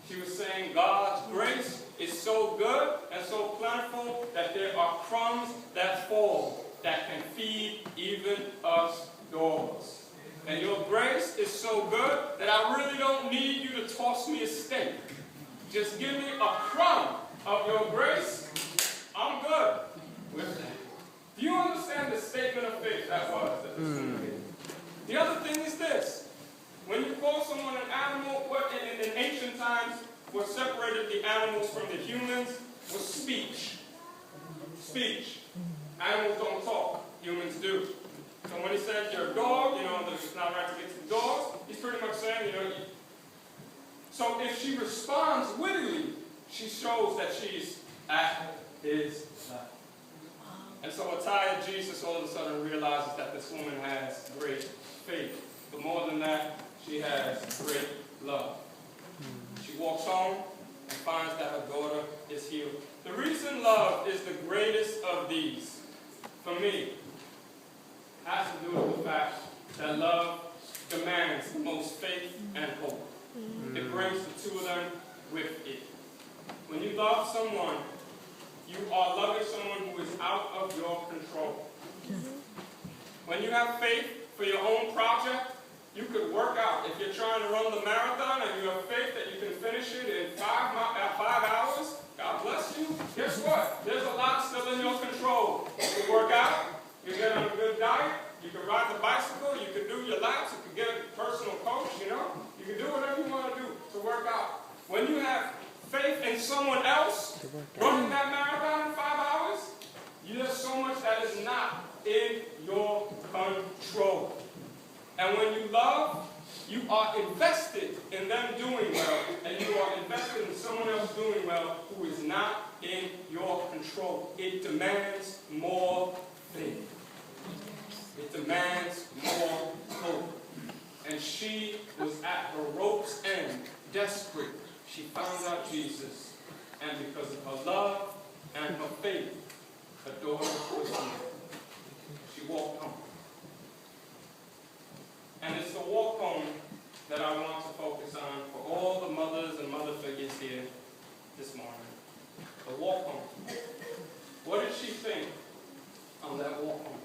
She was saying God's grace is so good and so plentiful that there are crumbs that fall that can feed even us dogs. And your grace is so good that I really don't need you to toss me a steak. Just give me a crumb of your grace. I'm good with that. Do you understand the statement of faith that was? The other thing is this. When you call someone an animal, what in ancient times, what separated the animals from the humans was speech. Speech. Animals don't talk. Humans do. So when he said you're a dog, it's not right to get to dogs, he's pretty much saying, so if she responds wittily, she shows that she's at his level. And so a tired Jesus all of a sudden realizes that this woman has great faith. But more than that, she has great love. She walks home and finds that her daughter is healed. The reason love is the greatest of these, for me, has to do with the fact that love demands the most faith and hope. It brings the two of them with it. When you love someone, you are loving someone who is out of your control. When you have faith for your own project, you could work out. If you're trying to run the marathon and you have faith that you can finish it in 5 hours, God bless you. Guess what? There's a lot still in your control. You can work out. You can get on a good diet. You can ride the bicycle. You can do your laps. You can get a personal coach, You can do whatever you want to do to work out. When you have faith in someone else running that marathon in 5 hours, there's so much that is not in your control. And when you love, you are invested in them doing well, and you are invested in someone else doing well who is not in your control. It demands more faith. It demands more hope. And she was at her rope's end, desperate. She found out Jesus. And because of her love and her faith, her daughter was healed. She walked home. And it's the walk home that I want to focus on for all the mothers and mother figures here this morning. The walk home. What did she think on that walk home?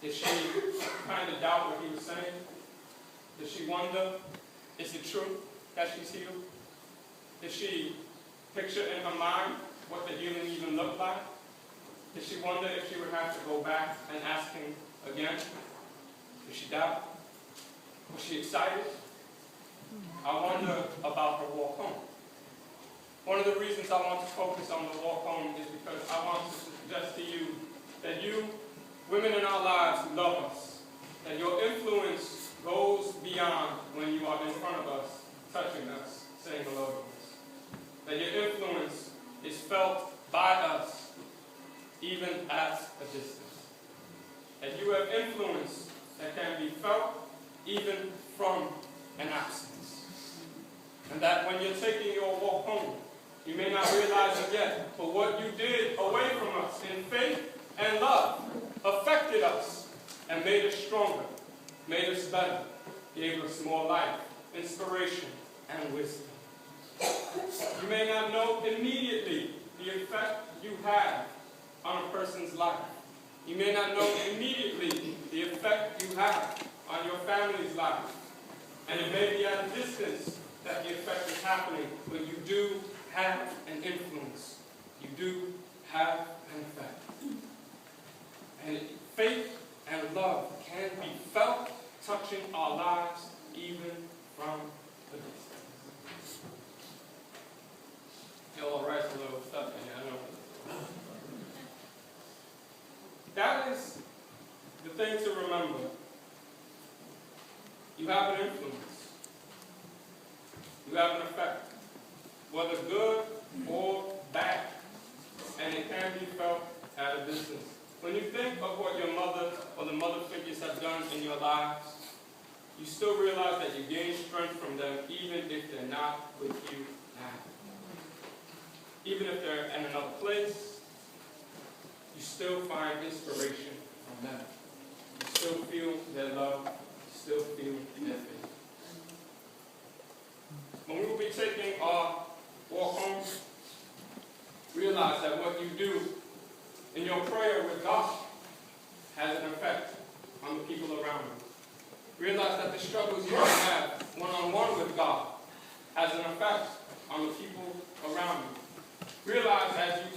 Did she kind of doubt what he was saying? Did she wonder, is it true that she's healed? Did she picture in her mind what the healing even looked like? Did she wonder if she would have to go back and ask him again? Did she doubt? Was she excited? I wonder about her walk home. One of the reasons I want to focus on the walk home is because I want to suggest to you that you, women in our lives who love us, that your influence goes beyond when you are in front of us, touching us, saying hello to us. That your influence is felt by us, even at a distance. That you have influence that can be felt even from an absence. And that when you're taking your walk home, you may not realize it yet, but what you did away from us in faith and love affected us and made us stronger, made us better, gave us more life, inspiration, and wisdom. You may not know immediately the effect you have on a person's life. You may not know immediately the effect you have on your family's life. And it may be at a distance that the effect is happening, but you do have an influence. You do have an effect. And faith and love can be felt, touching our lives even from the distance. Y'all write a little stuff in here, I know. That is the thing to remember. You have an influence. You have an effect, whether good or bad, and it can be felt at a distance. When you think of what your mother or the mother figures have done in your lives, you still realize that you gain strength from them even if they're not with you now. Even if they're in another place, you still find inspiration from them. You still feel their love. You still feel their faith. When we will be taking do in your prayer with God has an effect on the people around you. Realize that the struggles you have one-on-one with God has an effect on the people around you. Realize as you